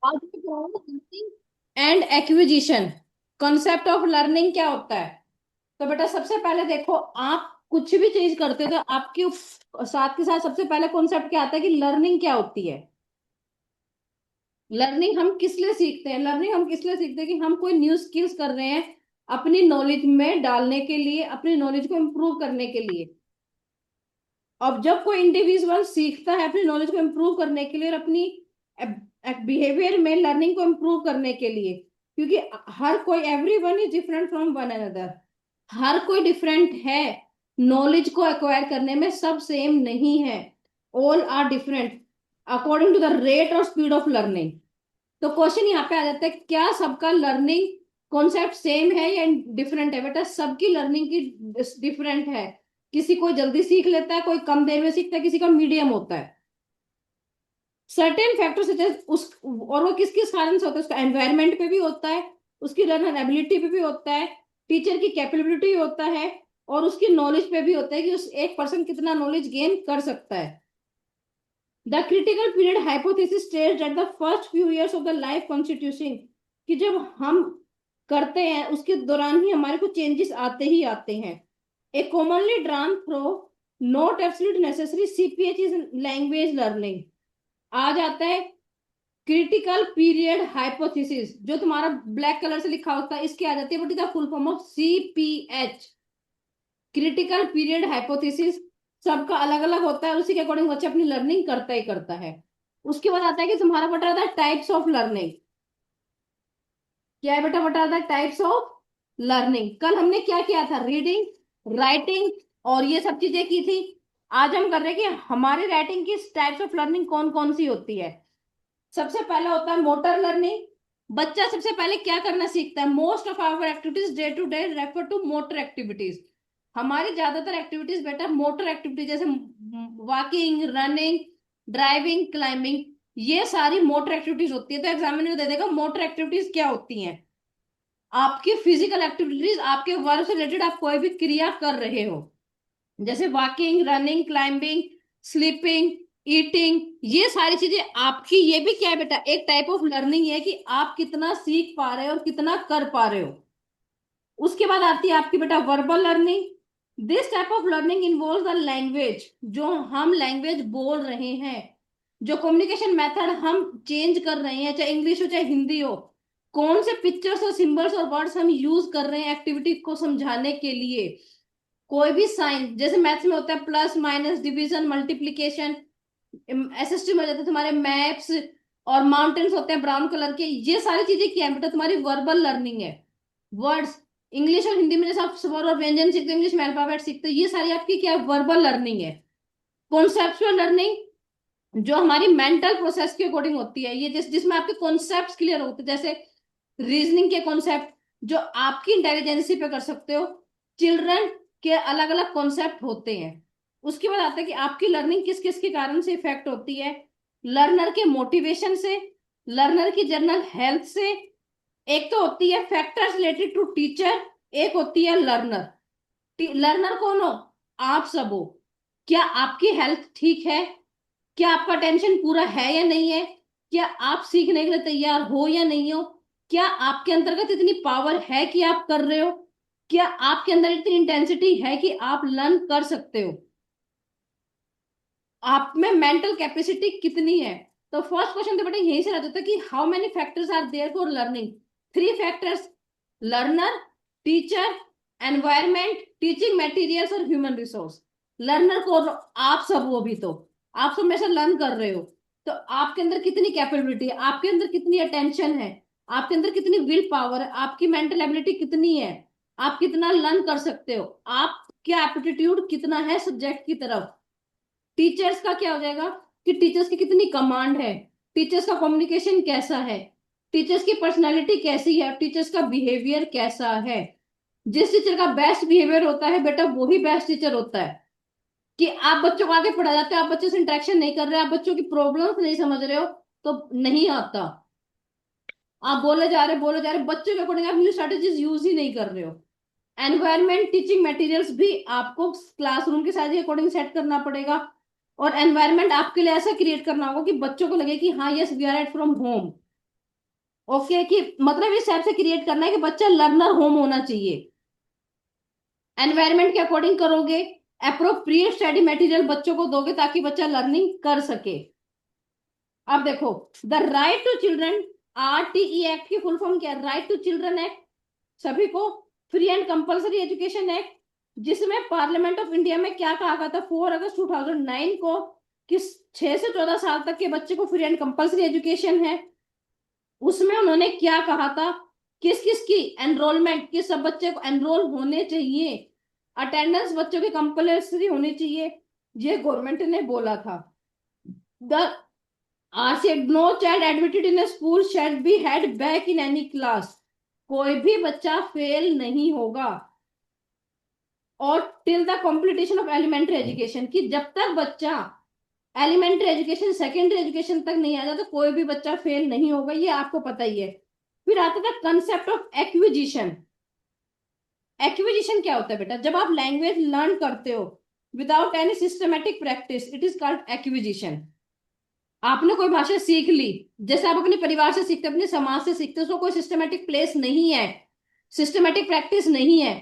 आज learning and acquisition. Concept of learning क्या होता है? तो बेटा सबसे पहले देखो, आप कुछ भी चीज करते हो तो आपके साथ के साथ सबसे पहले कॉन्सेप्ट क्या आता है कि लर्निंग क्या होती है। लर्निंग हम किस लिए सीखते हैं? लर्निंग हम किस लिए सीखते हैं कि हम कोई न्यू स्किल्स कर रहे हैं अपनी नॉलेज में डालने के लिए, अपनी नॉलेज को इम्प्रूव करने के लिए। अब जब कोई इंडिविजुअल सीखता है अपनी नॉलेज को इम्प्रूव करने के लिए और अपनी बिहेवियर में लर्निंग को इम्प्रूव करने के लिए, क्योंकि हर कोई, every one is different from one another. हर कोई डिफरेंट है। नॉलेज को एक्वायर करने में सब सेम नहीं है। All are different according to the rate और स्पीड ऑफ लर्निंग। तो क्वेश्चन यहाँ पे आ जाता है, क्या सबका लर्निंग कॉन्सेप्ट सेम है या डिफरेंट है? बेटा सबकी लर्निंग की डिफरेंट है। किसी को जल्दी सीख लेता है, कोई कम देर में सीखता है, किसी का मीडियम होता है। सर्टेन फैक्टर सच एज उस, और वो किस किस कारण से होता है? उसका एनवायरनमेंट पे भी होता है, उसकी लर्नर एबिलिटी पे भी होता है, टीचर की कैपेबिलिटी होता है, और उसकी नॉलेज पे भी होता है कि उस एक पर्सन कितना नॉलेज गेन कर सकता है। The critical period hypothesis states that the first few years of the life constitution, कि जब हम करते हैं उसके दौरान ही हमारे को चेंजेस आते ही आते हैं। A commonly drawn throw, not absolute necessary, CPH is language learning. आ जाता है क्रिटिकल पीरियड हाइपोथेसिस, जो तुम्हारा ब्लैक कलर से लिखा होता है, इसके आ जाती है what is the full form of CPH, critical period hypothesis. सबका अलग अलग होता है, उसी के अकॉर्डिंग बच्चा अपनी लर्निंग करता ही करता है। उसके बाद आता है कि तुम्हारा बता रहा था टाइप्स ऑफ लर्निंग। क्या है बेटा? बता रहा था टाइप्स ऑफ लर्निंग। कल हमने क्या किया था? रीडिंग, राइटिंग और ये सब चीजें की थी। आज हम कर रहे हैं कि हमारी राइटिंग की टाइप्स ऑफ लर्निंग कौन कौन सी होती है। सबसे पहले होता है मोटर लर्निंग। बच्चा सबसे पहले क्या करना सीखता है? Most of our activities day to day refer to motor activities. हमारी ज्यादातर एक्टिविटीज बेटा मोटर एक्टिविटीज, जैसे वॉकिंग, रनिंग, ड्राइविंग, क्लाइंबिंग, ये सारी मोटर एक्टिविटीज होती है। तो एग्जामिनर दे देगा मोटर एक्टिविटीज क्या होती हैं। आपकी फिजिकल एक्टिविटीज, आपके वर्क से रिलेटेड आप कोई भी क्रिया कर रहे हो, जैसे walking, running, climbing, sleeping, eating, ये सारी चीजें आपकी, ये भी क्या है बेटा? एक टाइप ऑफ लर्निंग है कि आप कितना सीख पा रहे हो और कितना कर पा रहे हो। उसके बाद आती है आपकी बेटा verbal learning. This type of learning involve the language, जो हम लैंग्वेज बोल रहे हैं, जो कम्युनिकेशन मेथड हम चेंज कर रहे हैं, चाहे इंग्लिश हो चाहे हिंदी हो, कौन से पिक्चर्स और सिंबल्स और वर्ड्स हम यूज कर रहे हैं एक्टिविटी को समझाने के लिए। कोई भी साइन, जैसे मैथ्स में होता है plus minus division multiplication, SST में हो जाता है तुम्हारे मैप्स, और माउंटेन्स होते हैं ब्राउन कलर के। ये सारी चीजें क्या है बेटा? तुम्हारी वर्बल लर्निंग है। वर्ड्स, इंग्लिश और हिंदी में जैसे आप स्वर और व्यंजन सीखते हो, इंग्लिश में अल्फाबेट सीखते हो, ये सारी आपकी क्या है? वर्बल लर्निंग है। कॉन्सेप्चुअल लर्निंग, जो हमारी मेंटल प्रोसेस के अकॉर्डिंग होती है, ये जिसमें आपके कॉन्सेप्ट्स क्लियर होते हैं, जैसे रीजनिंग के कॉन्सेप्ट जो आपकी इंटेलिजेंसी पे कर सकते हो। चिल्ड्रन के अलग अलग कॉन्सेप्ट होते हैं। उसके बाद आता है कि आपकी लर्निंग किस किस के कारण से इफेक्ट होती है। लर्नर के मोटिवेशन से, लर्नर की जनरल हेल्थ से। एक तो होती है फैक्टर्स रिलेटेड टू टीचर, एक होती है लर्नर। लर्नर कौन हो? आप सब हो। क्या आपकी हेल्थ ठीक है? क्या आपका टेंशन पूरा है या नहीं है? क्या आप सीखने के लिए तैयार हो या नहीं हो? क्या आपके अंतर्गत इतनी पावर है कि आप कर रहे हो? क्या आपके अंदर इतनी इंटेंसिटी है कि आप लर्न कर सकते हो? आप में मेंटल कैपेसिटी कितनी है? तो फर्स्ट क्वेश्चन तो बेटा यही से रहता था कि how many factors are there for learning. Three factors: learner, teacher, environment, teaching materials और ह्यूमन रिसोर्स। लर्नर को आप सब हो, भी तो आप सब में से लर्न कर रहे हो। तो आपके अंदर कितनी कैपेबिलिटी है, आपके अंदर कितनी अटेंशन है, आपके अंदर कितनी विल पावर है, आपकी मेंटल एबिलिटी कितनी है, आप कितना लर्न कर सकते हो, आप क्या एप्टीट्यूड कितना है सब्जेक्ट की तरफ। टीचर्स का क्या हो जाएगा कि टीचर्स की कितनी कमांड है, टीचर्स का कम्युनिकेशन कैसा है, टीचर्स की पर्सनालिटी कैसी है, टीचर्स का बिहेवियर कैसा है। जिस टीचर का बेस्ट बिहेवियर होता है बेटा, वही बेस्ट टीचर होता है। कि आप बच्चों को आगे पढ़ा जाते हो, आप बच्चों से इंटरेक्शन नहीं कर रहे, आप बच्चों की प्रॉब्लम्स नहीं समझ रहे हो, तो नहीं आता। आप बोले जा रहे बच्चों के अकॉर्डिंग, आप न्यू स्ट्रेटेजीज यूज ही नहीं कर रहे हो। एनवायरमेंट, टीचिंग मटेरियल्स भी आपको क्लासरूम के साइज के अकॉर्डिंग सेट करना पड़ेगा। और एनवायरमेंट आपके लिए ऐसा क्रिएट करना होगा कि बच्चों को लगे कि हाँ yes we are at from home. Okay, कि मतलब इस टाइप से क्रिएट करना है कि बच्चा लर्नर होम होना चाहिए। एनवायरमेंट के अकॉर्डिंग करोगे, अप्रोप्रिएट स्टडी मटेरियल बच्चों को दोगे ताकि बच्चा लर्निंग कर सके। अब देखो, the right to children, RTE act की फुल फॉर्म क्या है? राइट टू चिल्ड्रन एक्ट, सभी को free and compulsory education act, जिसमें पार्लियामेंट ऑफ इंडिया में क्या कहा गया था 4 अगस्त 2009 को, कि 6 से 14 साल तक के बच्चे को फ्री एंड कंपलसरी एजुकेशन है। उसमें उन्होंने क्या कहा था, किस किस की एनरोलमेंट, किस सब बच्चे को एनरोल होने चाहिए, अटेंडेंस बच्चों की कंपलसरी होनी चाहिए, ये गवर्नमेंट ने बोला था। The RC, no child admitted in school shall be held back in any class, कोई भी बच्चा फेल नहीं होगा। और till the completion of elementary education, कि जब तक बच्चा एलिमेंट्री एजुकेशन सेकेंडरी एजुकेशन तक नहीं आ जाता कोई भी बच्चा फेल नहीं होगा, ये आपको पता ही है। फिर आता था कंसेप्ट ऑफ एक्विजिशन। एक्विजिशन क्या होता है बेटा? जब आप लैंग्वेज लर्न करते हो without any systematic practice, it is called acquisition. आपने कोई भाषा सीख ली, जैसे आप अपने परिवार से सीखते हो, अपने समाज से सीखते हो, उसको कोई सिस्टमेटिक प्लेस नहीं है, सिस्टमेटिक प्रैक्टिस नहीं है,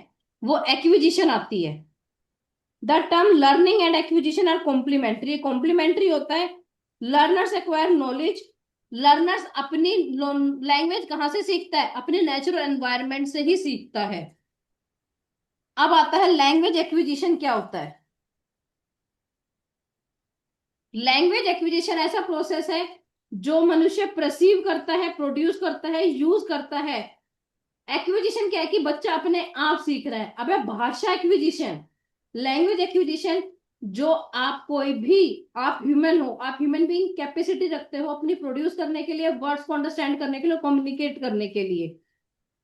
वो एक्विजिशन आती है। The term learning and acquisition are complementary, complementary होता है। लर्नर्स एक्वायर नॉलेज, लर्नर्स अपनी लैंग्वेज कहाँ से सीखता है? अपने नेचुरल एनवायरनमेंट से ही सीखता है। अब आता है लैंग्वेज एक्विजिशन क्या होता है। लैंग्वेज एक्विजिशन ऐसा प्रोसेस है जो मनुष्य परसीव करता है, प्रोड्यूस करता है, यूज करता है। एक्विजिशन क्या है? कि बच्चा अपने आप सीख रहा है। अब भाषा एक्विजिशन, लैंग्वेज एक्विजिशन, जो आप कोई भी, आप ह्यूमन हो, आप ह्यूमन बीइंग कैपेसिटी रखते हो अपनी प्रोड्यूस करने के लिए, वर्ड्स को अंडरस्टैंड करने के लिए, कम्युनिकेट करने के लिए।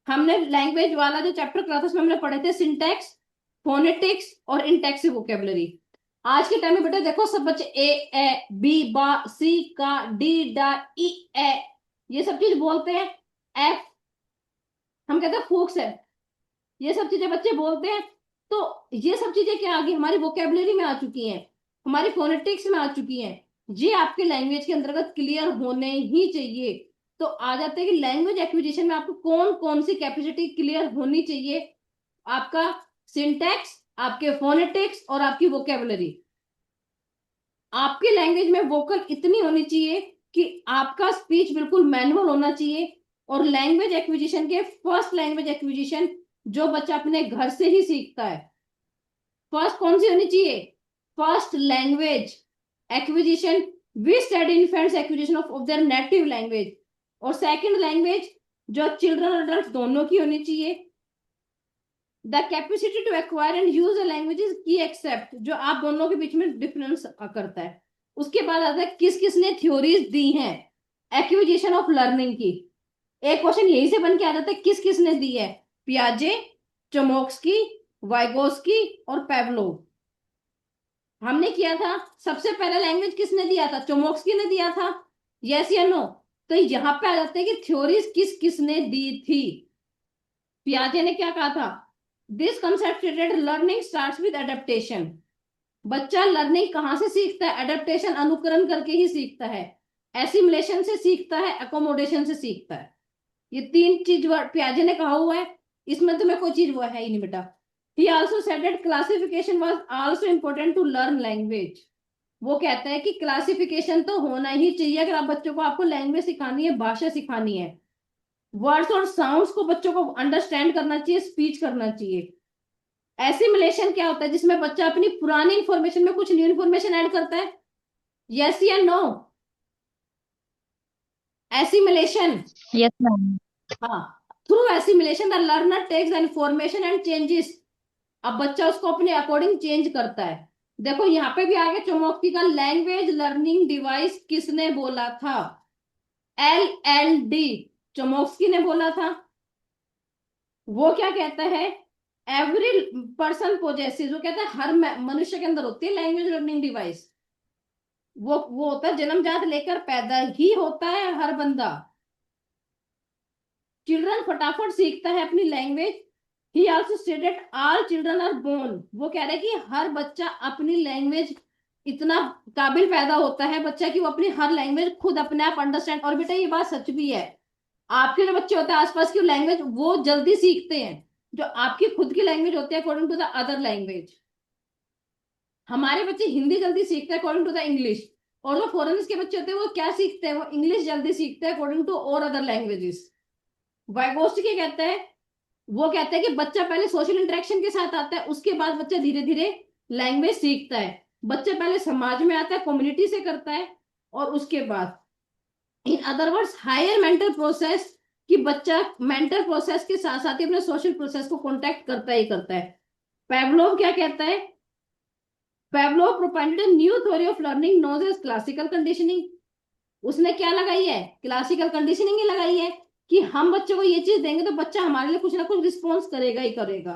हमने लैंग्वेज वाला जो चैप्टर क्लासेस में हमने पढ़े थे, सिंटैक्स, फोनेटिक्स और इंटेक्सिव वोकेबलरी। आज के टाइम में बेटा देखो, सब बच्चे ए बी बा सी का डी डा ई ए, ये सब चीज बोलते हैं। एफ, हम कहते हैं फूक्स है, ये सब चीजें बच्चे बोलते हैं। तो ये सब चीजें क्या आ गई? हमारी वोकेबलरी में आ चुकी हैं, हमारी फोनेटिक्स में आ चुकी हैं। ये आपके लैंग्वेज के अंतर्गत क्लियर होने ही चाहिए। तो आ जाते हैं कि लैंग्वेज एक्विजिशन में आपको कौन कौन सी कैपेसिटी क्लियर होनी चाहिए। आपका सिंटैक्स, आपके फोनेटिक्स और आपकी वोकेबलरी। आपकी लैंग्वेज में वोकल इतनी होनी चाहिए कि आपका स्पीच बिल्कुल मैनुअल होना चाहिए। और लैंग्वेज एक्विजिशन के फर्स्ट लैंग्वेज एक्विजिशन जो बच्चा अपने घर से ही सीखता है, फर्स्ट कौन सी होनी चाहिए? First language acquisition, we study infants acquisition of their native language. और सेकंड लैंग्वेज जो चिल्ड्रन और अडल्ट दोनों की होनी चाहिए। The capacity to acquire and use a language is key except, जो आप दोनों के बीच में डिफरेंस करता है। उसके बाद आता है किस किसने थ्योरीज दी हैं एक्विजिशन ऑफ लर्निंग की। एक क्वेश्चन यही से बन के आ जाता है, किस किसने दी है? पियाजे, चोमोक्स्की, वाइगोस्की और पेवलोव। हमने किया था, सबसे पहला लैंग्वेज किसने दिया था? चोमोक्स्की ने दिया था। यस या नो? तो यहाँ पे आ जाते हैं कि थ्योरीज किस किसने दी थी। पियाजे ने क्या कहा था? This concept stated learning starts with adaptation. बच्चा लर्निंग कहाँ से सीखता है? एडेप्टेशन, अनुकरण करके ही सीखता है। एसिमुलेशन से सीखता है, अकोमोडेशन से सीखता है। ये तीन चीज पियाजे ने कहा हुआ है, इसमें तुम्हें कोई चीज वो है ही नहीं बेटा। He also said that classification was also important to learn language. वो कहता है कि क्लासिफिकेशन तो होना ही चाहिए अगर आप बच्चों को, आपको लैंग्वेज सिखानी है, भाषा सिखानी है। वर्ड्स और साउंड्स को बच्चों को अंडरस्टैंड करना चाहिए, स्पीच करना चाहिए। एसिमुलेशन क्या होता है? जिसमें बच्चा अपनी पुरानी इंफॉर्मेशन में कुछ न्यू इंफॉर्मेशन ऐड करता है। यस या नो? Assimilation, yes ma'am. हाँ। Through assimilation the learner takes the information and changes. अब बच्चा उसको अपने अकॉर्डिंग चेंज करता है। देखो यहाँ पे भी आ गया चुमौती का लैंग्वेज लर्निंग डिवाइस किसने बोला था? LLD, चोमोस्की ने बोला था। वो क्या कहता है? एवरी पर्सन पोजेसिस, वो कहता है हर मनुष्य के अंदर होती है लैंग्वेज लर्निंग डिवाइस। वो होता है जन्मजात लेकर पैदा ही होता है हर बंदा। चिल्ड्रन फटाफट सीखता है अपनी language. He also stated all children are born, वो कह रहा है कि हर बच्चा अपनी लैंग्वेज इतना काबिल पैदा होता है बच्चा कि वो अपनी हर लैंग्वेज खुद अपने आप अंडरस्टैंड। और बेटा ये बात सच भी है, आपके जो बच्चे होते हैं आसपास की लैंग्वेज वो जल्दी सीखते हैं, जो आपकी खुद की लैंग्वेज होती है according to the other language. हमारे बच्चे हिंदी जल्दी सीखते हैं अकॉर्डिंग टू द इंग्लिश, और जो फॉरेनर्स के बच्चे होते हैं वो क्या सीखते हैं, वो इंग्लिश जल्दी सीखते हैं अकॉर्डिंग टू और अदर लैंग्वेजेस। वाइगोस्टी क्या कहते हैं, वो कहते हैं कि बच्चा पहले सोशल इंटरेक्शन के साथ आता है, उसके बाद बच्चा धीरे धीरे लैंग्वेज सीखता है। बच्चा पहले समाज में आता है, कम्युनिटी से करता है, और उसके बाद in other words higher mental process, कि बच्चा मेंटल प्रोसेस के साथ साथ ही अपने सोशल प्रोसेस को कॉन्टेक्ट करता ही करता है। पेवलोव क्या कहता है, Pavlov propounded new theory of learning known as classical conditioning. उसने क्या लगाई है, क्लासिकल कंडीशनिंग ही लगाई है, कि हम बच्चों को ये चीज देंगे तो बच्चा हमारे लिए कुछ ना कुछ रिस्पॉन्स करेगा ही करेगा।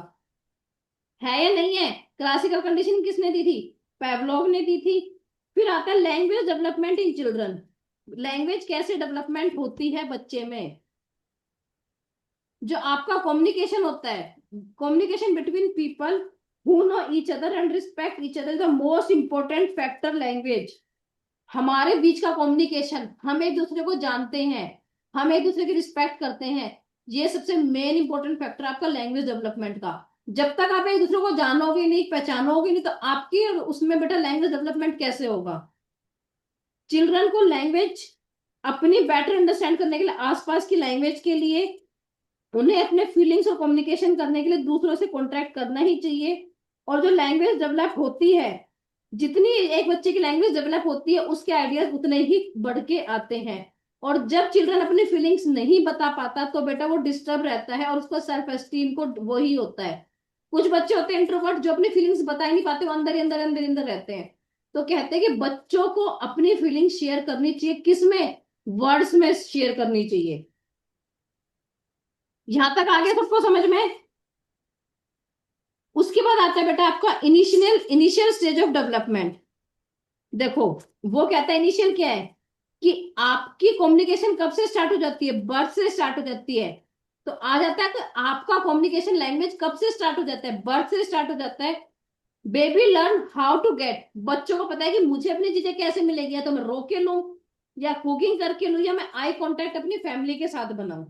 है या नहीं है, क्लासिकल कंडीशनिंग किसने दी थी, पेवलोव ने दी थी। फिर आता है language development in children, language कैसे डेवलपमेंट होती है बच्चे में। जो आपका कम्युनिकेशन होता है, communication between people who know each other and respect each other, the most important factor language. हमारे बीच का कम्युनिकेशन, हम एक दूसरे को जानते हैं, हम एक दूसरे की रिस्पेक्ट करते हैं, ये सबसे मेन इंपॉर्टेंट फैक्टर आपका लैंग्वेज डेवलपमेंट का। जब तक आप एक दूसरे को जानोगे नहीं, पहचानोगे नहीं, तो आपकी और उसमें बेटा लैंग्वेज डेवलपमेंट कैसे होगा। चिल्ड्रन को लैंग्वेज अपनी बेटर अंडरस्टैंड करने के लिए, आसपास की लैंग्वेज के लिए, उन्हें अपने फीलिंग्स और कम्युनिकेशन करने के लिए दूसरों से कॉन्ट्रैक्ट करना ही चाहिए। और जो लैंग्वेज डेवलप होती है, जितनी एक बच्चे की लैंग्वेज डेवलप होती है उसके आइडियाज उतने ही बढ़ के आते हैं। और जब चिल्ड्रन अपनी फीलिंग्स नहीं बता पाता तो बेटा वो डिस्टर्ब रहता है, और उसका सेल्फ एस्टीम को वही होता है। कुछ बच्चे होते हैं इंट्रोवर्ट, जो अपनी फीलिंग्स बता ही नहीं पाते, वो अंदर ही अंदर अंदर अंदर रहते हैं। तो कहते हैं कि बच्चों को अपनी फीलिंग्स शेयर करनी चाहिए, किसमें, वर्ड्स में शेयर करनी चाहिए। यहां तक आ गया सबको समझ में। उसके बाद आता है बेटा आपका initial initial stage of development. देखो, वो कहता है इनिशियल क्या है, कि आपकी कम्युनिकेशन कब से स्टार्ट हो जाती है, बर्थ से स्टार्ट हो जाती है। तो आ जाता है कि आपका कम्युनिकेशन लैंग्वेज कब से स्टार्ट हो जाता है, बर्थ से स्टार्ट हो जाता है। Baby learn how to get, बच्चों को पता है कि मुझे अपनी चीजें कैसे मिलेगी, या तो मैं रो के लूं, या कुकिंग करके लूं, या मैं आई कांटेक्ट अपनी फैमिली के साथ बनाऊं।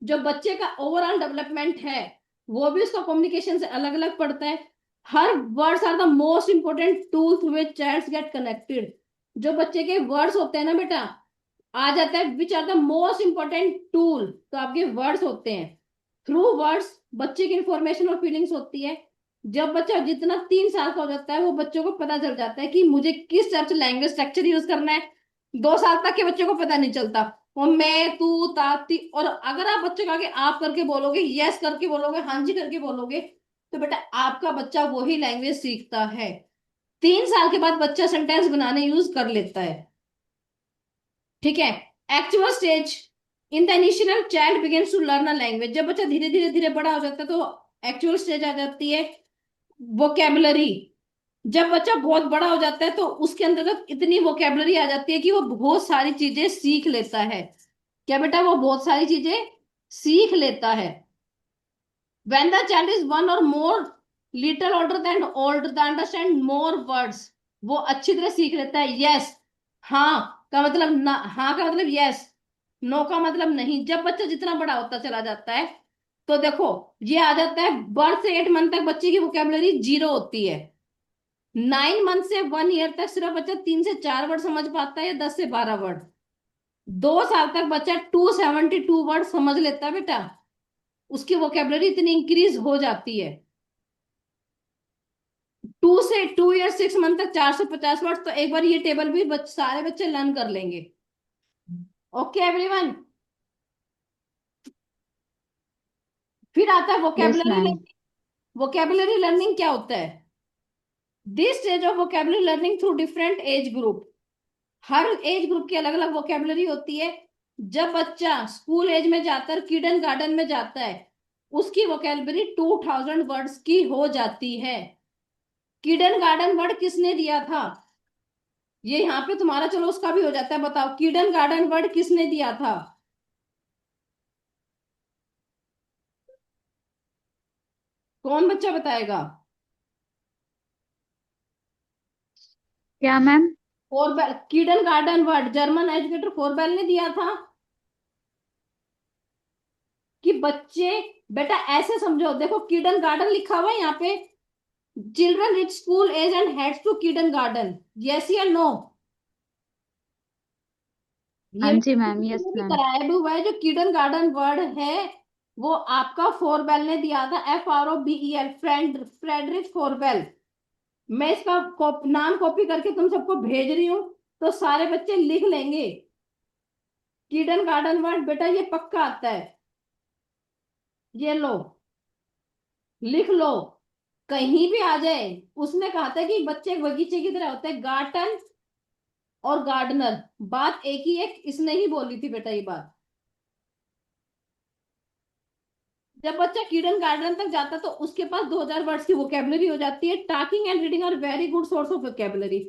जो बच्चे का ओवरऑल डेवलपमेंट है वो भी उसका कम्युनिकेशन से अलग अलग पड़ता है। हर words are the most important tool through which child get connected. जो बच्चे के वर्ड्स होते हैं ना बेटा, आ जाता है which are the most important tool, तो आपके वर्ड्स होते हैं। थ्रू वर्ड्स बच्चे की इंफॉर्मेशन और फीलिंग्स होती है। जब बच्चा जितना 3 साल का हो जाता है वो बच्चों को पता चल जाता है कि मुझे किस टाइप से लैंग्वेज स्ट्रक्चर यूज करना है। 2 साल तक के बच्चों को पता नहीं चलता, वो मैं तू ताती, और अगर आप बच्चे को आगे आप करके बोलोगे, यस करके बोलोगे, हाँ जी करके बोलोगे, तो बेटा आपका बच्चा वही लैंग्वेज सीखता है। 3 साल के बाद बच्चा सेंटेंस बनाने यूज कर लेता है। ठीक है। Actual stage, in the initial child begins to learn a language, जब बच्चा धीरे धीरे धीरे बड़ा हो जाता है तो एक्चुअल स्टेज आ जाती है, वोकेबलरी। जब बच्चा बहुत बड़ा हो जाता है तो उसके अंदर तक इतनी वोकेबलरी आ जाती है कि वो बहुत सारी चीजें सीख लेता है। क्या बेटा, वो बहुत सारी चीजें सीख लेता है। when the child is one or more little older than old they understand more words, वो अच्छी तरह सीख लेता है। यस, हाँ का मतलब ना, हाँ का मतलब यस, नो का मतलब नहीं। जब बच्चा जितना बड़ा होता चला जाता है, तो देखो ये आ जाता है बर्थ से 8 मंथ तक बच्चे की वोकेबलरी 0 होती है। 9 मंथ से 1 ईयर तक सिर्फ बच्चा 3 से 4 वर्ड समझ पाता है, या 10 से 12 वर्ड। 2 साल तक बच्चा 272 वर्ड समझ लेता है बेटा, उसकी वोकेबलरी इतनी इंक्रीज हो जाती है। 2 से 2 ईयर 6 मंथ तक 450 वर्ड, तो एक बार ये टेबल भी सारे बच्चे लर्न कर लेंगे। Okay everyone. फिर आता है yes vocabulary ma'am. Learning. Vocabulary learning क्या होता है, this stage of vocabulary learning through different age group. Her age group की अलग अलग वोकेबलरी होती है। जब बच्चा स्कूल एज में जाता है, किडन गार्डन में जाता है, उसकी वोकेबलरी 2000 वर्ड्स की हो जाती है। किडन गार्डन वर्ड किसने दिया था, ये यहाँ पे तुम्हारा चलो उसका भी हो जाता है, बताओ किडन गार्डन वर्ड किसने दिया था। कौन बच्चा बताएगा। क्या ma'am? Froebel, kindergarten word German educator Froebel ने दिया था। बच्चे, बेटा ऐसे समझो, देखो किडन गार्डन लिखा हुआ है यहाँ पे, children reach school age and heads to kindergarten, yes या नो? हाँ ये जी मैम, यस भी मैम। कराया भी हुआ है। जो किडन गार्डन वर्ड है वो आपका फोरबेल ने दिया था, FROBEL, फ्रेडरिक फोरबेल। मैं इसका नाम कॉपी करके तुम सबको भेज रही हूँ, तो सारे बच्चे लिख लेंगे। किडन गार्डन वर्ड बेटा ये पक्का आता है, ये लो, लिख लो, कहीं भी आ जाए। उसने कहा था कि बच्चे एक बगीचे की तरह होते हैं, गार्डन और गार्डनर, बात एक ही है, इसने ही बोली थी बेटा ये बात। जब बच्चा किडन गार्डन तक जाता है तो उसके पास 2000 वर्ड्स की वोकेबलरी हो जाती है। Talking and reading are very good source of vocabulary.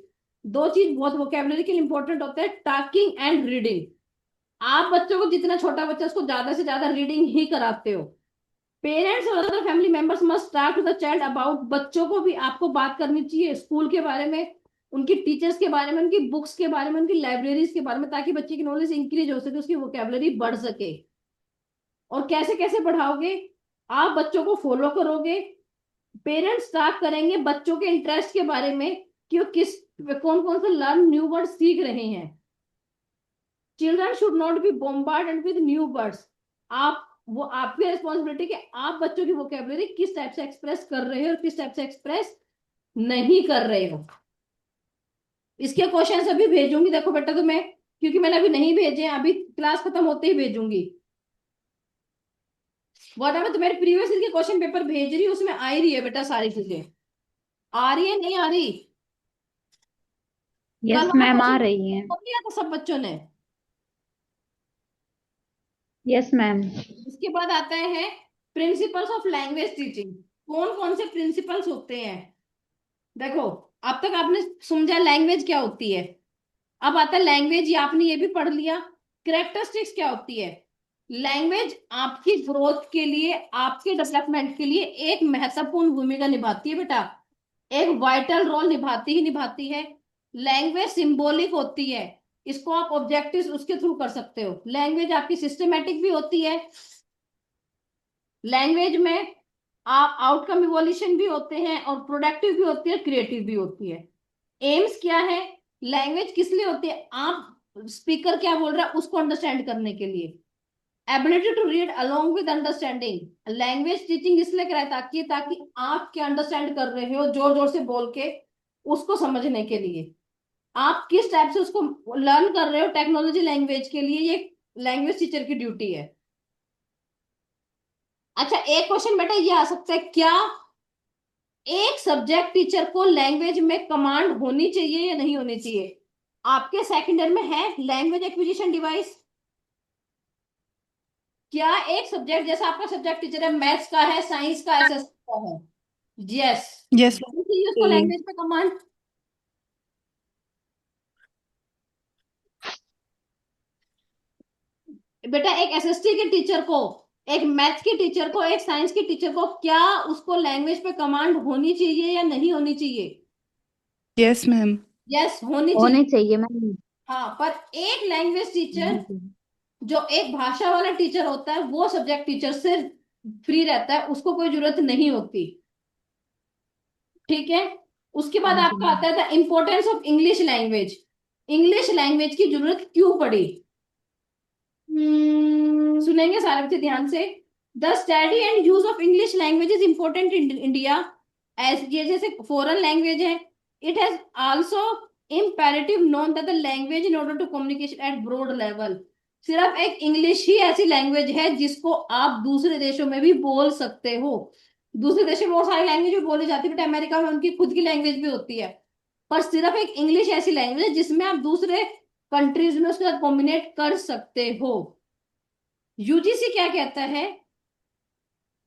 दो चीज बहुत वोकेबलरी के लिए इंपॉर्टेंट होते हैं, टॉकिंग एंड रीडिंग। आप बच्चों को, जितना छोटा बच्चा उसको ज्यादा से ज्यादा रीडिंग ही कराते हो। पेरेंट्स और other family members must talk to the child about, बच्चों को भी आपको बात करनी चाहिए स्कूल के बारे में, उनकी टीचर्स के बारे में, उनकी बुक्स के बारे में, उनकी लाइब्रेरीज के बारे में, ताकि बच्चे की नॉलेज इंक्रीज हो सके, उसकी वोकेबलरी बढ़ सके। और कैसे कैसे बढ़ाओगे? आप बच्चों को फॉलो करोगे, पेरेंट्स स्टार्ट करेंगे बच्चों के इंटरेस्ट के बारे में कि वो किस, कौन कौन से लर्न न्यू वर्ड सीख रहे हैं। Children should not be bombarded with new words. आप, वो आपकी रिस्पॉन्सिबिलिटी कि आप बच्चों की वोकेबलरी किस टाइप से एक्सप्रेस कर रहे हो और किस टाइप से एक्सप्रेस नहीं कर रहे हो। इसके क्वेश्चन अभी भेजूंगी, देखो बेटा तुम्हें, क्योंकि मैंने अभी नहीं भेजे हैं, अभी क्लास खत्म होते ही भेजूंगी। वरना मैं तुम्हारे प्रीवियस ईयर के क्वेश्चन पेपर भेज रही हूँ, उसमें आ ही रही है बेटा सारी चीजें। आ रही है नहीं आ रही? कल यस वाला मैम, आ क्वेश्चन रही है। कर लिया था सब बच्चों ने? Yes ma'am. इसके बाद आता है प्रिंसिपल्स ऑफ लैंग्वेज टीचिंग। कौन कौन से प्रिंसिपल्स होते हैं? देखो, अब तक आपने समझा लैंग्वेज क्या होती है। अब आता है लैंग्वेज, ये आपने ये भी पढ़ लिया। कैरेक्टरिस्टिक्स क्या होती है? लैंग्वेज आपकी ग्रोथ के लिए, आपके डेवलपमेंट के लिए एक महत्वपूर्ण भूमिका निभाती है बेटा, एक वाइटल रोल निभाती ही निभाती है। लैंग्वेज सिंबॉलिक होती है, इसको आप ऑब्जेक्टिव उसके थ्रू कर सकते हो। लैंग्वेज आपकी सिस्टमेटिक भी होती है, लैंग्वेज में आप आउटकम इवोल्यूशन भी होते हैं, और प्रोडक्टिव भी होती है, क्रिएटिव भी होती है। एम्स क्या है? लैंग्वेज किस लिए होती है? आप स्पीकर क्या बोल रहा है उसको अंडरस्टैंड करने के लिए। Ability to read along with understanding, language teaching इसलिए कराए ताकि ताकि आप क्या अंडरस्टैंड कर रहे हो जोर जोर से बोल के, उसको समझने के लिए। आप किस टाइप से उसको लर्न कर रहे हो टेक्नोलॉजी लैंग्वेज के लिए, ये लैंग्वेज टीचर की ड्यूटी है। अच्छा, एक क्वेश्चन बेटा ये आ सकता है क्या, एक सब्जेक्ट टीचर को लैंग्वेज में कमांड होनी चाहिए या नहीं होनी चाहिए? आपके सेकंड ईयर में है लैंग्वेज एक्विजिशन डिवाइस। क्या एक सब्जेक्ट, जैसा आपका सब्जेक्ट टीचर है, मैथ्स का है, साइंस का, एसएस का है, यस, यस। होनी चाहिए उसको लैंग्वेज पे कमांड? बेटा एक एसएसटी के टीचर को, एक मैथ्स के टीचर को, एक साइंस के टीचर को, क्या उसको लैंग्वेज पे कमांड होनी चाहिए या नहीं होनी चाहिए? Yes ma'am. यस, होनी होने चाहिए। चाहिए मैम। हाँ, पर एक लैंग्वेज टीचर, होने चाहिए। जो एक भाषा वाला टीचर होता है, वो सब्जेक्ट टीचर से फ्री रहता है, उसको कोई जरूरत नहीं होती। ठीक है। उसके हाँ बाद जी आपका मैम। आता है the importance of English language. English language की जरूरत क्यों पड़ी? सुनेंगे सारे बच्चे ध्यान से। The study and use of English language is important in India, as ये जैसे फॉरेन लैंग्वेज है। It has also imperative known that the language in order to communication at broad level. सिर्फ एक इंग्लिश ही ऐसी लैंग्वेज है जिसको आप दूसरे देशों में भी बोल सकते हो। दूसरे देशों में बहुत सारी लैंग्वेज भी बोली जाती है, बट अमेरिका में उनकी खुद की लैंग्वेज भी होती है। पर सिर्फ एक इंग्लिश ऐसी लैंग्वेज है जिसमें आप दूसरे कंट्रीज में उसके साथ कॉम्बिनेट कर सकते हो। यूजीसी क्या कहता है?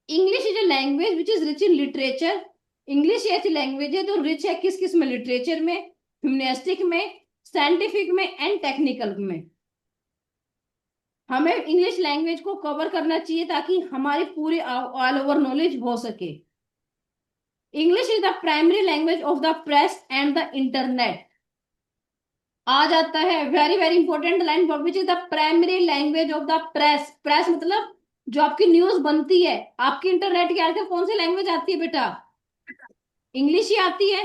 English is a language which is rich in literature. English ऐसी लैंग्वेज है जो रिच है किस किस में? लिटरेचर में, ह्यूमनिस्टिक में, साइंटिफिक में एंड टेक्निकल में। हमें इंग्लिश लैंग्वेज को कवर करना चाहिए ताकि हमारी पूरी ऑल ओवर नॉलेज हो सके। English is the primary language of the press and the internet. आ जाता है very very important line, which is the primary language of the press. Press मतलब जो आपकी न्यूज बनती है, आपकी इंटरनेट के आते कौन सी लैंग्वेज आती है बेटा? इंग्लिश ही आती है।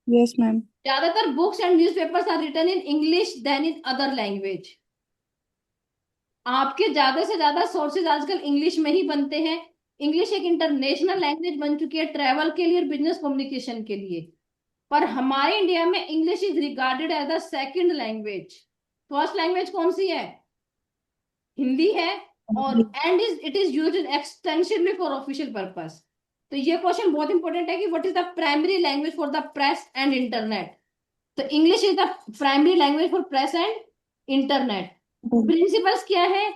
Yes, ma'am. ज्यादातर books and newspapers are written in English then in other language. आपके ज्यादा से ज्यादा सोर्सेज आजकल इंग्लिश में ही बनते हैं। इंग्लिश एक इंटरनेशनल लैंग्वेज बन चुकी है ट्रैवल के लिए और बिजनेस कम्युनिकेशन के लिए। पर हमारे इंडिया में English is regarded as the second language. First language कौन सी है? हिंदी है। और and is it is used extensively for official purpose. तो ये क्वेश्चन बहुत इंपॉर्टेंट है कि what is the primary language for the press and internet. तो English is the primary language for press and internet. Principles क्या है?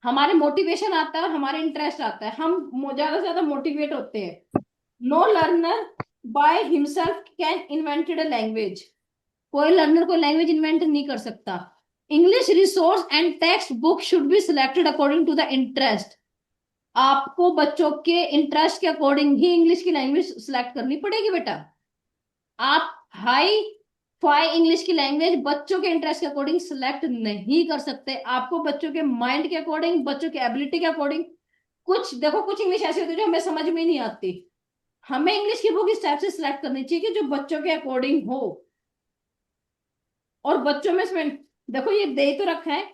हमारे motivation आता है और हमारे इंटरेस्ट आता है, हम ज्यादा से ज्यादा मोटिवेट होते हैं। No learner by himself can invented a language. कोई लर्नर कोई लैंग्वेज इन्वेंट नहीं कर सकता। English resource and text book should be selected according to the interest. आपको बच्चों के इंटरेस्ट के अकॉर्डिंग ही इंग्लिश की लैंग्वेज सिलेक्ट करनी पड़ेगी बेटा। आप हाई फाई इंग्लिश की लैंग्वेज बच्चों के इंटरेस्ट के अकॉर्डिंग सिलेक्ट नहीं कर सकते। आपको बच्चों के माइंड के अकॉर्डिंग, बच्चों के एबिलिटी के अकॉर्डिंग, कुछ देखो कुछ इंग्लिश ऐसी होती है जो हमें समझ में नहीं आती। हमें इंग्लिश की बुक इस टाइप से सिलेक्ट करनी चाहिए कि जो बच्चों के अकॉर्डिंग हो। और बच्चों में इसमें देखो ये दे तो रखा है,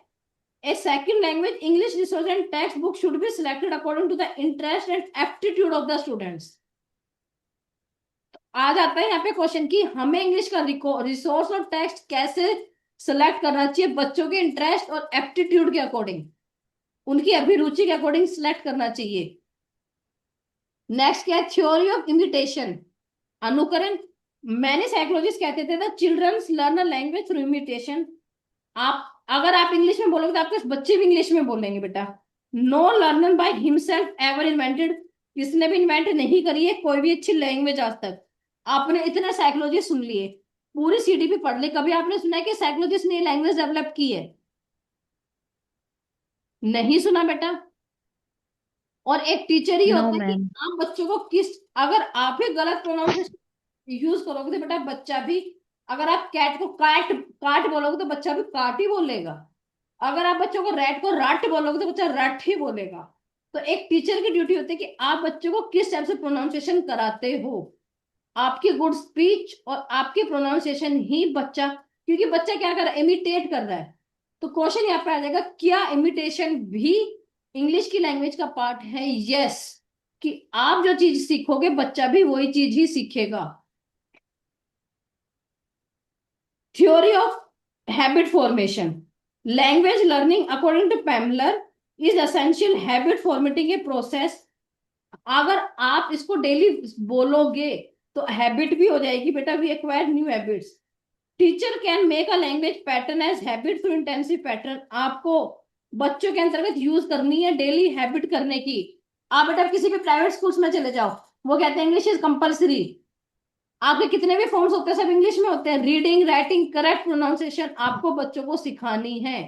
a second language English resource and text book should be selected according to the interest and aptitude of the students. आ जाता है यहाँ पे क्वेश्चन कि हमें इंग्लिश का रिसोर्स और टेक्स्ट कैसे सिलेक्ट करना चाहिए बच्चों के इंटरेस्ट और एप्टीट्यूड के अकॉर्डिंग, उनकी अभिरुचि के अकॉर्डिंग सिलेक्ट करना चाहिए। नेक्स्ट क्या है? थ्योरी ऑफ इमिटेशन, अनुकरण। मैंने साइकोलॉजिस्ट कहते थे the childrens learn a language through imitation. आप अगर आप इंग्लिश में बोलोगे तो आपके बच्चे भी इंग्लिश में बोलेंगे बेटा। No learner by himself ever invented. किसने भी इन्वेंट नहीं करी है कोई भी अच्छी लैंग्वेज आज तक। आपने इतने साइकोलॉजी सुन लिए, पूरी सीडीपी पढ़ ली, कभी आपने सुना है कि साइकोलॉजिस्ट ने लैंग्वेज डेवलप की है? नहीं सुना बेटा। और एक टीचर ही नो होता है कि मैम। आप बच्चों को किस, अगर आप ही गलत प्रोनाउंसिएशन यूज करोगे तो बेटा बच्चा भी, अगर आप कैट को काट काट बोलोगे तो बच्चा भी काट ही बोलेगा। अगर आप बच्चों को रैट को रट बोलोगे तो बच्चा रट ही बोलेगा। तो एक टीचर की ड्यूटी होती है कि आप बच्चों को किस टाइप से प्रोनाउंसिएशन कराते हो। आपकी गुड स्पीच और आपकी प्रोनाउंसिएशन ही बच्चा, क्योंकि बच्चा क्या कर रहा है? इमिटेट कर रहा है। तो क्वेश्चन यहाँ पे आ जाएगा, क्या इमिटेशन भी इंग्लिश की लैंग्वेज का पार्ट है? यस। कि आप जो चीज सीखोगे बच्चा भी वही चीज ही सीखेगा। Theory of habit formation, language learning according to Palmer is essential habit formatting a process. अगर आप इसको डेली बोलोगे तो हैबिट भी हो जाएगी बेटा। We acquire new habits. Teacher can make a language pattern as habit through intensive pattern. आपको बच्चों के अंतर्गत यूज करनी है डेली हैबिट करने की। आप बेटा किसी भी प्राइवेट स्कूल्स में चले जाओ, वो कहते हैं इंग्लिश इज कंपलसरी। आपके कितने भी फॉर्म्स होते हैं सब इंग्लिश में होते हैं। रीडिंग राइटिंग करेक्ट प्रोनाउंसिएशन आपको बच्चों को सिखानी है।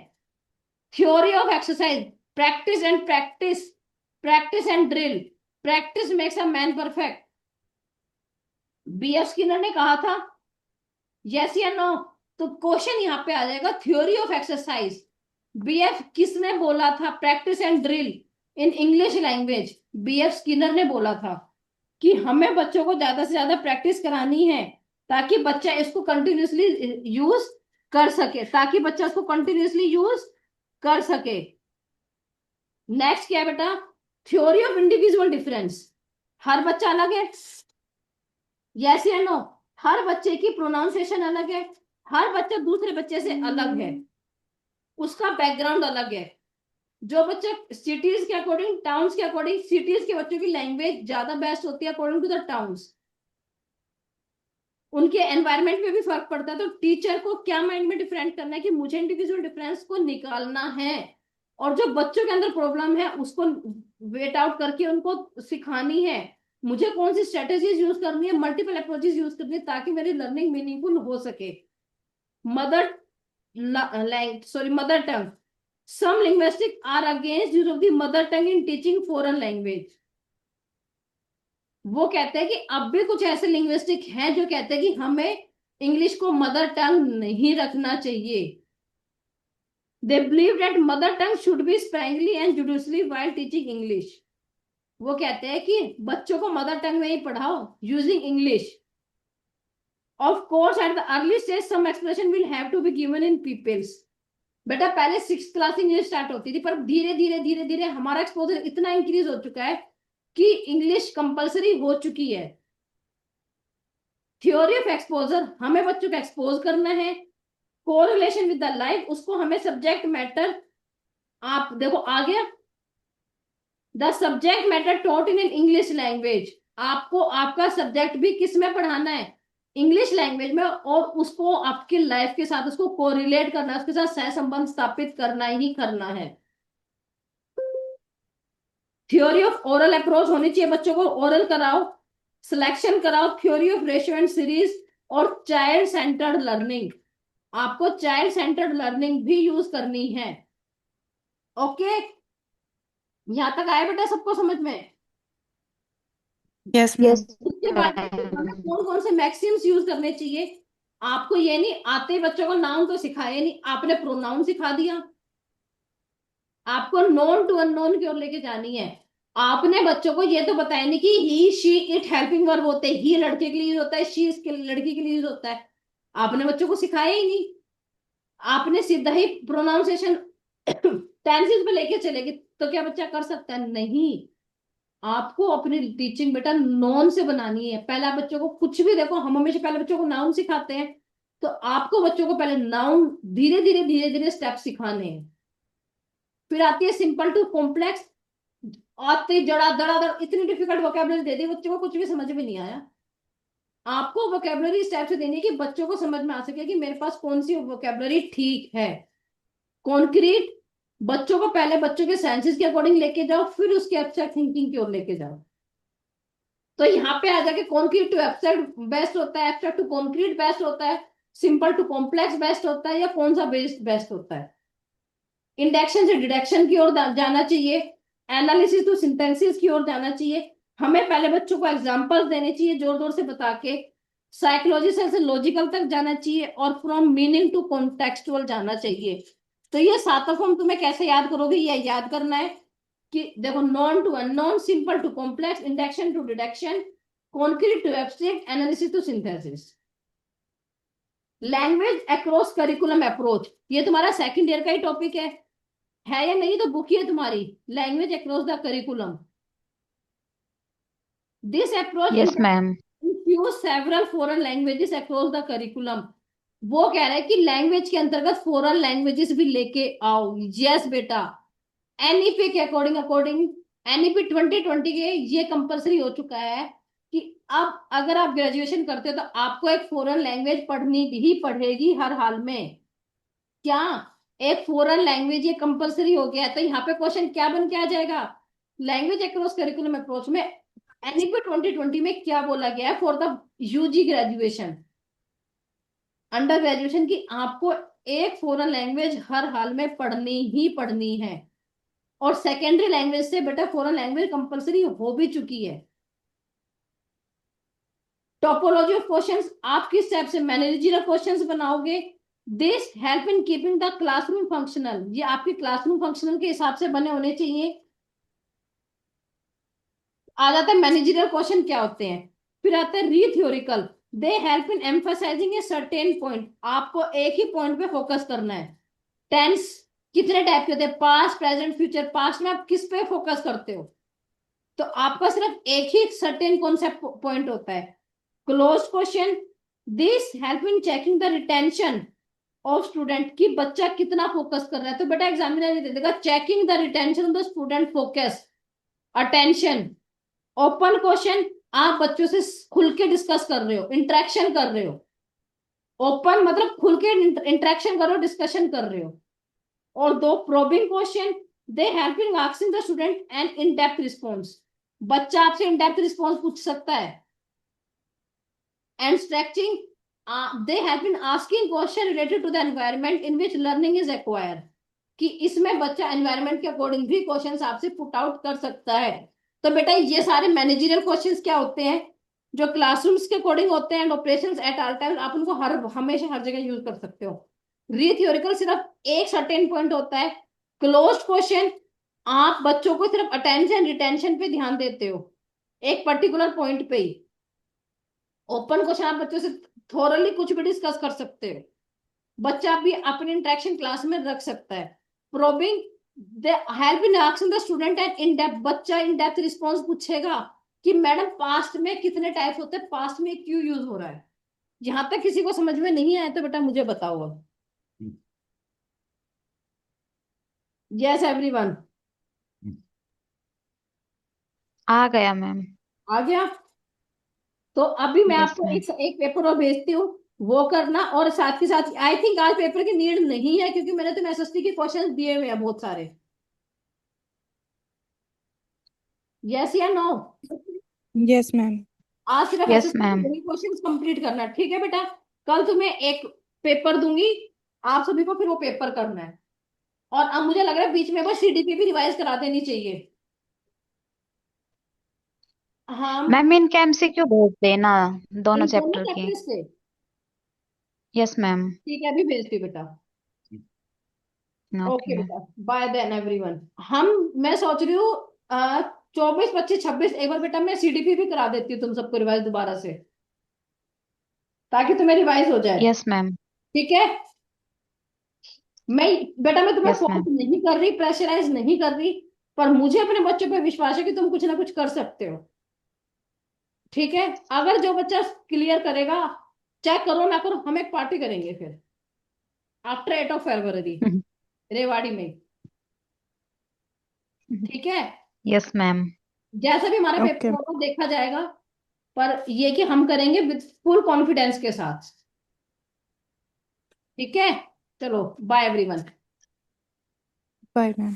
Theory of exercise, practice and practice, practice and drill, practice makes a man perfect. BF Skinner ने कहा था, यस या नो? तो क्वेश्चन यहाँ पे आ जाएगा थ्योरी ऑफ एक्सरसाइज। बीएफ किसने बोला था? Practice and drill in English language BF Skinner ने बोला था कि हमें बच्चों को ज्यादा से ज्यादा प्रैक्टिस करानी है ताकि बच्चा इसको कंटिन्यूसली यूज कर सके, ताकि बच्चा इसको कंटिन्यूसली यूज कर सके। नेक्स्ट क्या है बेटा? Theory of individual difference. हर बच्चा अलग है, यस या नो? हर बच्चे की प्रोनाउंसिएशन अलग है, हर बच्चा दूसरे बच्चे से अलग है, उसका बैकग्राउंड अलग है। जो बच्चे सिटीज के अकॉर्डिंग, टाउन्स के अकॉर्डिंग, सिटीज के बच्चों की लैंग्वेज ज्यादा बेस्ट होती है अकॉर्डिंग टू द टाउन्स। उनके एनवायरनमेंट में भी फर्क पड़ता है। तो टीचर को क्या माइंड में डिफरेंट करना है कि मुझे इंडिविजुअल डिफरेंस को निकालना है और जो बच्चों के अंदर प्रॉब्लम है उसको वेट आउट करके उनको सिखानी है। मुझे कौन सी स्ट्रेटेजीज यूज करनी है, मल्टीपल अप्रोचेज यूज करनी है ताकि मेरी लर्निंग मीनिंगफुल हो सके। Mother mother tongue, some linguistics are against use of the mother tongue in teaching foreign language। वो कहते हैं कि अब भी कुछ ऐसे लिंग्विस्टिक हैं जो कहते हैं कि हमें इंग्लिश को मदर टंग नहीं रखना चाहिए। They believe that mother tongue should be sparingly and judiciously while teaching English. वो कहते हैं कि बच्चों को मदर टंग में ही पढ़ाओ using English. Of course at the early stage some expression will have to be given in peoples. बेटा पहले 6th क्लास इंग्लिश स्टार्ट होती थी, पर धीरे धीरे धीरे धीरे हमारा एक्सपोजर इतना इंक्रीज हो चुका है कि इंग्लिश कंपलसरी हो चुकी है। थ्योरी ऑफ एक्सपोजर, हमें बच्चों को एक्सपोज करना है। कोरिलेशन विद द लाइफ, उसको हमें सब्जेक्ट मैटर, आप देखो आ गया, the subject matter taught in English language. आपको आपका सब्जेक्ट भी किस में पढ़ाना है, इंग्लिश लैंग्वेज में, और उसको आपकी लाइफ के साथ उसको कोरिलेट करना है, उसके साथ सह संबंध स्थापित करना ही करना है। थ्योरी ऑफ ओरल अप्रोच होनी चाहिए, बच्चों को ओरल कराओ, सिलेक्शन कराओ, theory of ratio and series, और चाइल्ड सेंटर्ड लर्निंग। आपको चाइल्ड सेंटर्ड लर्निंग भी यूज करनी है। ओके, यहां तक आया बेटा सबको समझ में? Yes, ma'am. उसके बाद हमें कौन कौन से मैक्सिम्स यूज करने चाहिए। आपको ये नहीं आते बच्चों को नाउन तो सिखाया नहीं, आपने प्रोनाउन सिखा दिया। आपको नोन टू अननोन की ओर लेके जानी है। आपने बच्चों को ये तो बताया नहीं कि ही शी इट हेल्पिंग वर्ब होते हैं, ही लड़के के लिए यूज होता है, शी इसके लड़की के लिए यूज होता है। आपने बच्चों को सिखाया ही नहीं। आपने सीधा ही प्रोनाउंसिएशन टेंसेस पे लेके चलेगी तो क्या बच्चा कर सकता है? नहीं। आपको अपनी टीचिंग बेटा नॉन से बनानी है। पहले आप बच्चों को कुछ भी देखो, हम हमेशा पहले बच्चों को नाउन सिखाते हैं, तो आपको बच्चों को पहले नाउन धीरे धीरे स्टेप सिखाने हैं। फिर आती है सिंपल टू कॉम्प्लेक्स। आते ही जड़ा धड़ाधड़ इतनी डिफिकल्ट वोकेबलरी दे दी, बच्चों को कुछ भी समझ में नहीं आया। आपको वोकेबलरी इस टाइप से देनी है कि बच्चों को समझ में आ सके कि मेरे पास कौन सी वोकेबलरी ठीक है। कॉन्क्रीट, बच्चों को पहले बच्चों के सेंसेस के अकॉर्डिंग लेके जाओ, फिर उसके एब्स्ट्रैक्ट थिंकिंग की ओर लेके जाओ। तो यहाँ पे आ जाके कॉन्क्रीट टू एब्स्ट्रैक्ट बेस्ट होता है, एब्स्ट्रैक्ट टू कॉन्क्रीट बेस्ट होता है, सिंपल टू कॉम्प्लेक्स बेस्ट होता है, या कौन सा बेस्ट बेस्ट होता है। इंडेक्शन से डिडक्शन की ओर जाना चाहिए, एनालिसिस टू सिंथेसिस की ओर जाना चाहिए। हमें पहले बच्चों को एग्जांपल्स देने चाहिए जोर जोर से बता के। साइकोलॉजी से लॉजिकल तक जाना चाहिए, और फ्रॉम मीनिंग टू कॉन्टेक्सचुअल जाना चाहिए। तो ये सातों फॉर्म तुम्हें कैसे याद करोगे, ये याद करना है कि देखो known to unknown, simple to complex, induction to deduction, concrete to abstract, analysis to synthesis. Language across curriculum approach, ये तुम्हारा सेकंड ईयर का ही टॉपिक है या नहीं? तो बुक ही है तुम्हारी, language across the curriculum. This approach yes ma'am. infuse several foreign languages across the curriculum। वो कह रहा है कि लैंग्वेज के अंतर्गत फॉरेन लैंग्वेजेस भी लेके आओ। यस बेटा, एनईपी के अकॉर्डिंग अकॉर्डिंग एनईपी 2020 के ये कंपलसरी हो चुका है कि अब अगर आप ग्रेजुएशन करते हो तो आपको एक फॉरेन लैंग्वेज पढ़नी ही पढ़ेगी हर हाल में। क्या एक फॉरेन लैंग्वेज ये कंपलसरी हो गया है? तो यहाँ पे क्वेश्चन क्या बन के आ जाएगा, लैंग्वेज अक्रॉस करिकुलम अप्रोच में एनईपी 2020 में क्या बोला गया है for the UG graduation, under graduation, की आपको एक फॉरेन लैंग्वेज हर हाल में पढ़नी ही पढ़नी है। और सेकेंडरी लैंग्वेज से बेटा फॉरेन लैंग्वेज कंपलसरी हो भी चुकी है। टोपोलॉजी ऑफ क्वेश्चंस, आप किस टाइप से मैनेजरियल क्वेश्चंस बनाओगे, this help in keeping the classroom functional, ये आपके क्लासरूम फंक्शनल के हिसाब से बने होने चाहिए। आ जाता है मैनेजरियल क्वेश्चन क्या होते हैं। फिर आता है री theoretical, they help in emphasising a certain point, आपको एक ही पॉइंट पे फोकस करना है। टेंस कितने टाइप के होते हैं, पास्ट प्रेजेंट फ्यूचर। पास्ट में आप किस पे फोकस करते हो, तो आपका सिर्फ एक ही सर्टेन कॉन्सेप्ट पॉइंट होता है। Close question, this help in checking the retention of student, कि बच्चा कितना फोकस कर रहा है। तो बेटा एग्जामिनर ये दे देगा checking the retention of the student focus attention. Open question, आप बच्चों से खुल के डिस्कस कर रहे हो, इंटरेक्शन कर रहे हो। ओपन मतलब खुल के इंटरेक्शन कर रहे हो, डिस्कशन कर रहे हो। और दो probing question, they help in asking the student an in depth response, बच्चा आपसे इन डेप्थ रिस्पॉन्स पूछ सकता है। And stretching, they help in asking question related to the environment in which learning is acquired, कि इसमें बच्चा environment के according भी क्वेश्चंस आपसे पुट आउट कर सकता है। तो बेटा ये सारे मैनेजरियल क्वेश्चंस क्या होते हैं, जो क्लासरूम्स के अकॉर्डिंग होते हैं, and operations at all time, आप उनको हमेशा हर जगह यूज कर सकते हो। री थ्योरिकल सिर्फ एक सर्टेन पॉइंट होता है। क्लोज्ड क्वेश्चन आप बच्चों को सिर्फ अटेंशन रिटेंशन पे ध्यान देते हो, एक पर्टिकुलर पॉइंट पे ही। ओपन क्वेश्चन आप बच्चों से थोरली कुछ भी डिस्कस कर सकते हो, बच्चा भी अपनी इंटरेक्शन क्लास में रख सकता है। Probing they help in asking the student and in depth, बच्चा इन डेप्थ रिस्पॉन्स पूछेगा कि मैडम पास्ट में कितने टाइप्स होते हैं, पास्ट में क्यों यूज हो रहा है। जहां तक किसी को समझ में नहीं आया तो बेटा मुझे बताओ अब। यस एवरीवन, आ गया मैम। आ गया। तो अभी मैं यस आपको मैम। एक एक पेपर और भेजती हूँ, वो करना। और साथ के साथ आई थिंक आज पेपर की नीड नहीं है, क्योंकि मैंने तो एसएसटी के क्वेश्चंस दिए हुए हैं बहुत सारे। यस या नो? Yes, ma'am. आज सिर्फ यस एसएसटी के मैम। वही क्वेश्चंस कंप्लीट करना है, ठीक है बेटा? कल तुम्हें एक पेपर दूंगी, आप सभी को फिर वो पेपर करना है। और अब मुझे लग रहा है बीच में बस सीडीपी भी रिवाइज करा देनी चाहिए। हम मैम इनके एमसीक्यू भेज देना, दोनों इन दोनों चैप्टर के। चैप्टर से, यस मैम। ठीक है अभी भेजती हूँ बेटा। Okay okay ma'am. बेटा, बाय देन एवरीवन। हम मैं सोच रही हूँ 24, 25, 26 एक बार बेटा मैं सीडीपी भी करा देती हूँ तुम सबको रिवाइज दोबारा से, ताकि तुम्हें रिवाइज हो जाए। Yes ma'am. ठीक है? मैं बेटा मैं तुम्हें यस फोर्स मैम। नहीं कर रही, प्रेशराइज नहीं कर रही, पर मुझे अपने बच्चों पे विश्वास है कि तुम कुछ ना कुछ कर सकते हो। ठीक है? अगर जो बच्चा क्लियर करेगा, चाहे करो ना करो, हम एक पार्टी करेंगे फिर आफ्टर 8 फरवरी रेवाड़ी में। ठीक है? Yes ma'am. जैसा भी हमारा पेपर Okay. होगा देखा जाएगा, पर ये कि हम करेंगे विद फुल कॉन्फिडेंस के साथ। ठीक है? चलो बाय एवरीवन। Bye, ma'am.